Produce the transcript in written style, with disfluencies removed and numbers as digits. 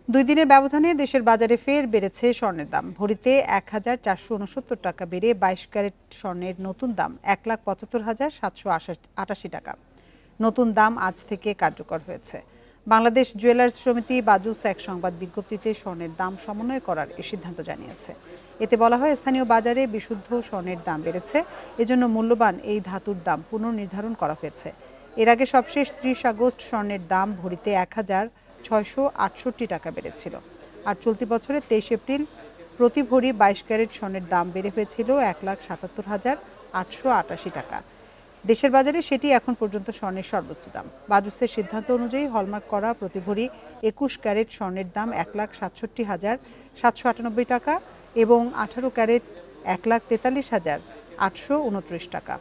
দুই দিনের ব্যবধানে দেশের বাজারে ফের বেড়েছে স্বর্ণের দাম। ভরিতে ১,৪৬৯ টাকা বেড়ে ২২ ক্যারেট স্বর্ণের নতুন দাম ১,৭৫,৭৮৮ টাকা। নতুন দাম আজ থেকে কার্যকর হয়েছে। বাংলাদেশ জুয়েলার্স সমিতি বাজুস এক সংবাদ বিজ্ঞপ্তিতে স্বর্ণের দাম সমন্বয় করার এ সিদ্ধান্ত জানিয়েছে। এতে বলা হয়, স্থানীয় বাজারে বিশুদ্ধ স্বর্ণের দাম বেড়েছে, এজন্য মূল্যবান এই ধাতুর দাম পুনর্নির্ধারণ করা হয়েছে। এর আগে সবশেষ ৩০ আগস্ট স্বর্ণের দাম ভরিতে ১,৬৬৮ টাকা বেড়েছিল। আর চলতি বছরের ২৩ এপ্রিল প্রতি ভরি ২২ ক্যারেট স্বর্ণের দাম বেড়ে হয়েছিল ১,৭৭,৮৮৮ টাকা। দেশের বাজারে সেটি এখন পর্যন্ত স্বর্ণের সর্বোচ্চ দাম। বাজুসের সিদ্ধান্ত অনুযায়ী হলমার্ক করা প্রতি ভরি ২১ ক্যারেট স্বর্ণের দাম ১,৬৭,৭৯৮ টাকা এবং ১৮ ক্যারেট ১,৪৩,৮২৯ টাকা।